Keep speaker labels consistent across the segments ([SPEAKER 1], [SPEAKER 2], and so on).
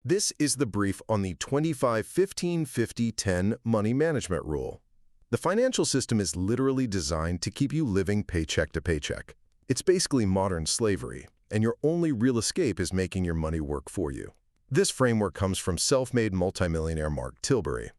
[SPEAKER 1] This is the brief on the 25-15-50-10 money management rule. The financial system is literally designed to keep you living paycheck to paycheck. It's basically modern slavery, and your only real escape is making your money work for you. This framework comes from self-made multimillionaire Mark Tilbury.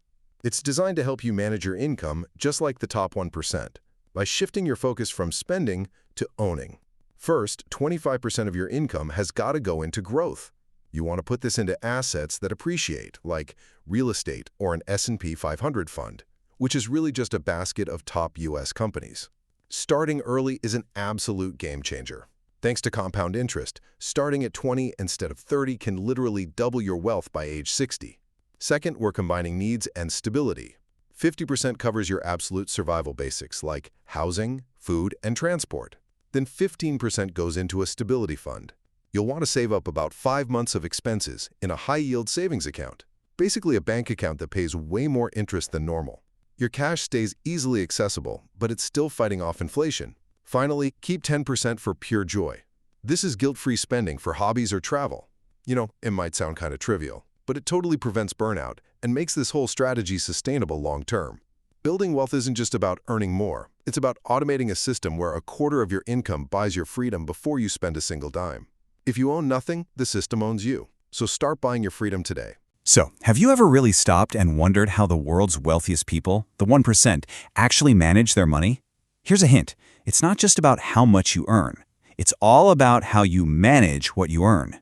[SPEAKER 1] It's designed to help you manage your income just like the top 1%, by shifting your focus from spending to owning. First, 25% of your income has got to go into growth. You want to put this into assets that appreciate, like real estate or an S&P 500 fund, which is really just a basket of top U.S. companies. Starting early is an absolute game changer. Thanks to compound interest, starting at 20 instead of 30 can literally double your wealth by age 60. Second, we're combining needs and stability. 50% covers your absolute survival basics like housing, food, and transport. Then 15% goes into a stability fund. You'll want to save up about 5 months of expenses in a high-yield savings account, basically a bank account that pays way more interest than normal. Your cash stays easily accessible, but it's still fighting off inflation. Finally, keep 10% for pure joy. This is guilt-free spending for hobbies or travel. You know, it might sound kind of trivial, but it totally prevents burnout and makes this whole strategy sustainable long-term. Building wealth isn't just about earning more. It's about automating a system where a quarter of your income buys your freedom before you spend a single dime. If you own nothing, the system owns you. So start buying your freedom today.
[SPEAKER 2] So, have you ever really stopped and wondered how the world's wealthiest people, the 1%, actually manage their money? Here's a hint. It's not just about how much you earn. It's all about how you manage what you earn.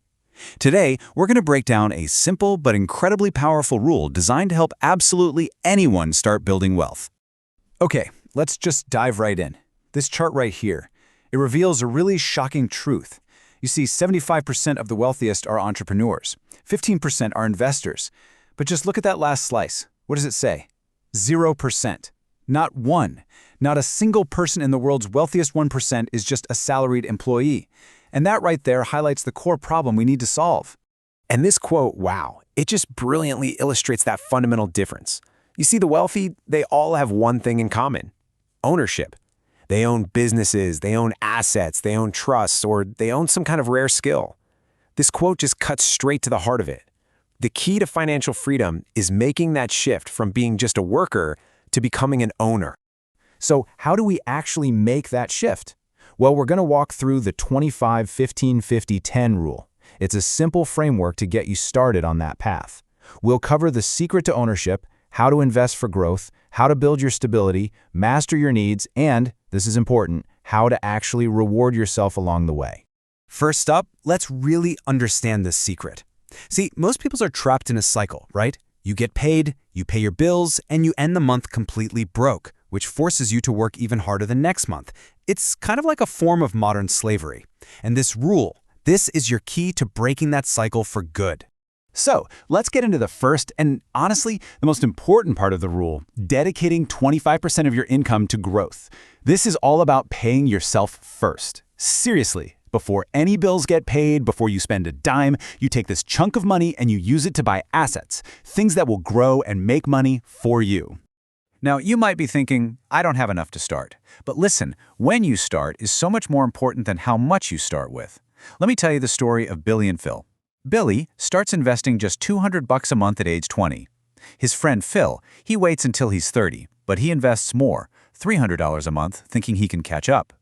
[SPEAKER 2] Today, we're going to break down a simple but incredibly powerful rule designed to help absolutely anyone start building wealth. Okay, let's just dive right in. This chart right here, it reveals a really shocking truth. You see, 75% of the wealthiest are entrepreneurs. 15% are investors. But just look at that last slice. What does it say? 0%. Not one. Not a single person in the world's wealthiest 1% is just a salaried employee. And that right there highlights the core problem we need to solve.
[SPEAKER 3] And this quote, wow, it just brilliantly illustrates that fundamental difference. You see, the wealthy, they all have one thing in common: ownership. They own businesses, they own assets, they own trusts, or they own some kind of rare skill. This quote just cuts straight to the heart of it. The key to financial freedom is making that shift from being just a worker to becoming an owner.
[SPEAKER 2] So how do we actually make that shift? Well, we're going to walk through the 25-15-50-10 rule. It's a simple framework to get you started on that path. We'll cover the secret to ownership, how to invest for growth, how to build your stability, master your needs, and, this is important, how to actually reward yourself along the way.
[SPEAKER 3] First up, let's really understand this secret. See, most people are trapped in a cycle, right? You get paid, you pay your bills, and you end the month completely broke, which forces you to work even harder the next month. It's kind of like a form of modern slavery. And this rule, this is your key to breaking that cycle for good.
[SPEAKER 2] So, let's get into the first and, honestly, the most important part of the rule, dedicating 25% of your income to growth. This is all about paying yourself first. Seriously, before any bills get paid, before you spend a dime, you take this chunk of money and you use it to buy assets, things that will grow and make money for you. Now, you might be thinking, I don't have enough to start. But listen, when you start is so much more important than how much you start with. Let me tell you the story of Billy and Phil. Billy starts investing just $200 a month at age 20. His friend Phil, he waits until he's 30, but he invests more, $300 a month, thinking he can catch up.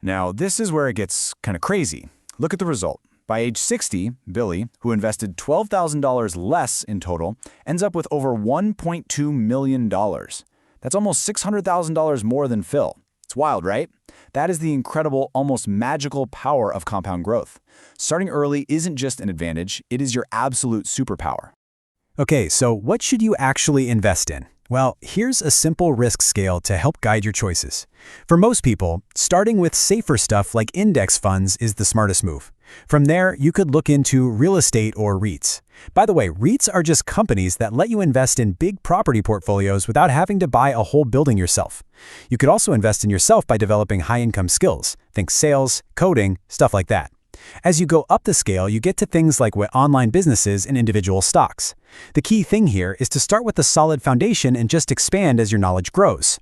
[SPEAKER 2] Now, this is where it gets kind of crazy. Look at the result. By age 60, Billy, who invested $12,000 less in total, ends up with over $1.2 million. That's almost $600,000 more than Phil. It's wild, right? That is the incredible, almost magical power of compound growth. Starting early isn't just an advantage, it is your absolute superpower. Okay, so what should you actually invest in? Well, here's a simple risk scale to help guide your choices. For most people, starting with safer stuff like index funds is the smartest move. From there, you could look into real estate or REITs. By the way, REITs are just companies that let you invest in big property portfolios without having to buy a whole building yourself. You could also invest in yourself by developing high-income skills. Think sales, coding, stuff like that. As you go up the scale, you get to things like online businesses and individual stocks. The key thing here is to start with a solid foundation and just expand as your knowledge grows.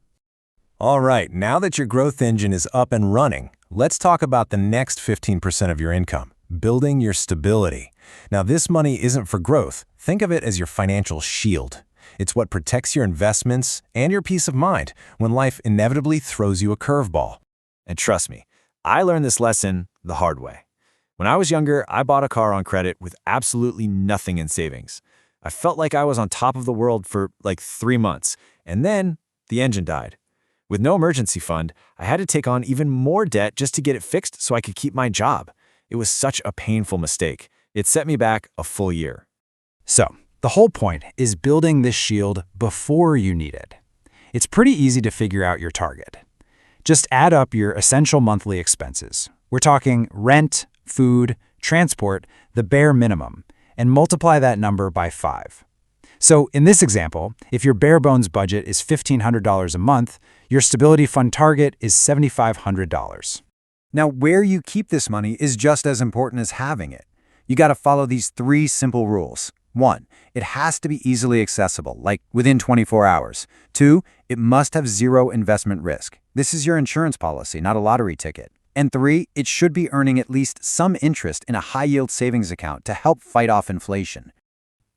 [SPEAKER 4] All right, now that your growth engine is up and running, let's talk about the next 15% of your income, building your stability. Now, this money isn't for growth. Think of it as your financial shield. It's what protects your investments and your peace of mind when life inevitably throws you a curveball.
[SPEAKER 3] And trust me, I learned this lesson the hard way. When I was younger, I bought a car on credit with absolutely nothing in savings. I felt like I was on top of the world for like 3 months, and then the engine died. With no emergency fund, I had to take on even more debt just to get it fixed so I could keep my job. It was such a painful mistake. It set me back a full year.
[SPEAKER 2] So, the whole point is building this shield before you need it. It's pretty easy to figure out your target. Just add up your essential monthly expenses. We're talking rent, food, transport, the bare minimum, and multiply that number by 5. So in this example, if your bare bones budget is $1,500 a month, your stability fund target is $7,500.
[SPEAKER 5] Now, where you keep this money is just as important as having it. You got to follow these 3 simple rules. 1, it has to be easily accessible, like within 24 hours. 2, it must have 0 investment risk. This is your insurance policy, not a lottery ticket. And 3, it should be earning at least some interest in a high-yield savings account to help fight off inflation.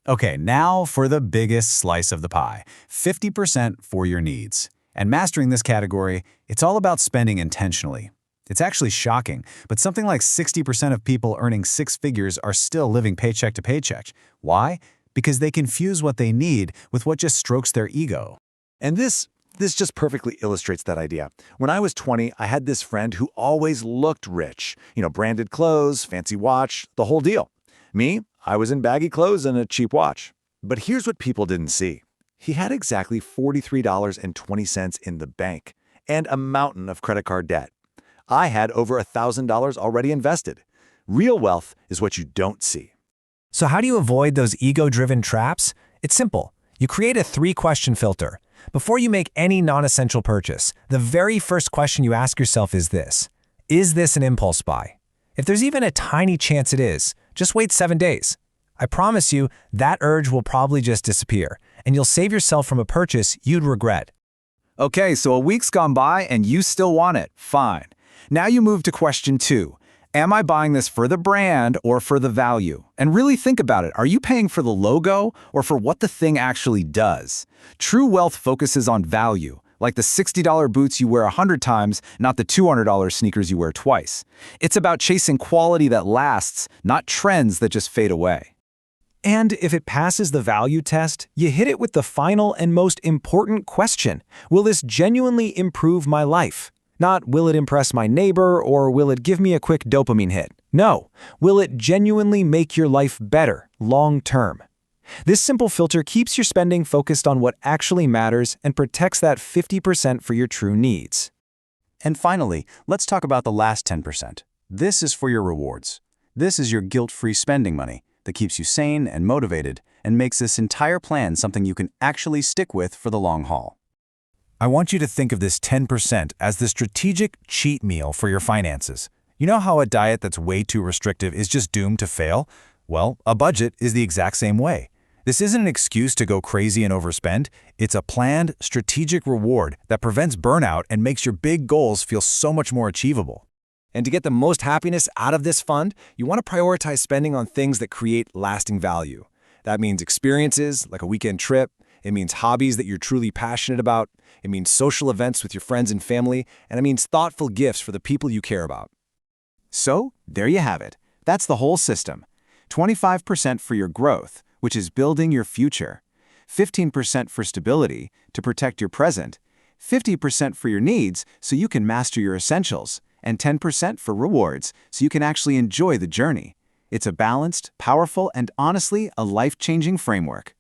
[SPEAKER 2] Okay, now for the biggest slice of the pie, 50% for your needs. And mastering this category, it's all about spending intentionally. It's actually shocking, but something like 60% of people earning 6 figures are still living paycheck to paycheck. Why? Because they confuse what they need with what just strokes their ego.
[SPEAKER 6] And this just perfectly illustrates that idea. When I was 20, I had this friend who always looked rich. Branded clothes, fancy watch, the whole deal. Me, I was in baggy clothes and a cheap watch. But here's what people didn't see. He had exactly $43.20 in the bank and a mountain of credit card debt. I had over $1,000 already invested. Real wealth is what you don't see.
[SPEAKER 4] So how do you avoid those ego-driven traps? It's simple. You create a 3-question filter. Before you make any non-essential purchase, the very first question you ask yourself is this: is this an impulse buy? If there's even a tiny chance it is, just wait 7 days. I promise you that urge will probably just disappear, and you'll save yourself from a purchase you'd regret.
[SPEAKER 5] Okay, so a week's gone by and you still want it. Fine. Now you move to question 2. Am I buying this for the brand or for the value? And really think about it. Are you paying for the logo or for what the thing actually does? True wealth focuses on value, like the $60 boots you wear 100 times, not the $200 sneakers you wear twice. It's about chasing quality that lasts, not trends that just fade away.
[SPEAKER 3] And if it passes the value test, you hit it with the final and most important question. Will this genuinely improve my life? Not will it impress my neighbor or will it give me a quick dopamine hit? No, will it genuinely make your life better, long term? This simple filter keeps your spending focused on what actually matters and protects that 50% for your true needs.
[SPEAKER 2] And finally, let's talk about the last 10%. This is for your rewards. This is your guilt-free spending money that keeps you sane and motivated and makes this entire plan something you can actually stick with for the long haul.
[SPEAKER 4] I want you to think of this 10% as the strategic cheat meal for your finances. You know how a diet that's way too restrictive is just doomed to fail? Well, a budget is the exact same way. This isn't an excuse to go crazy and overspend. It's a planned, strategic reward that prevents burnout and makes your big goals feel so much more achievable.
[SPEAKER 3] And to get the most happiness out of this fund, you want to prioritize spending on things that create lasting value. That means experiences, like a weekend trip. It means hobbies that you're truly passionate about. It means social events with your friends and family. And it means thoughtful gifts for the people you care about.
[SPEAKER 5] So, there you have it. That's the whole system. 25% for your growth, which is building your future. 15% for stability, to protect your present. 50% for your needs, so you can master your essentials. And 10% for rewards, so you can actually enjoy the journey. It's a balanced, powerful, and honestly, a life-changing framework.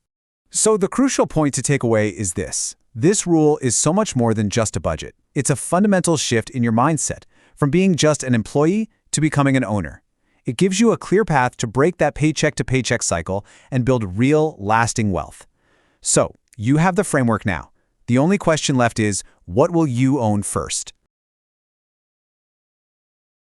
[SPEAKER 3] So the crucial point to take away is this. This rule is so much more than just a budget. It's a fundamental shift in your mindset, from being just an employee to becoming an owner. It gives you a clear path to break that paycheck-to-paycheck cycle and build real, lasting wealth. So, you have the framework now. The only question left is, what will you own first?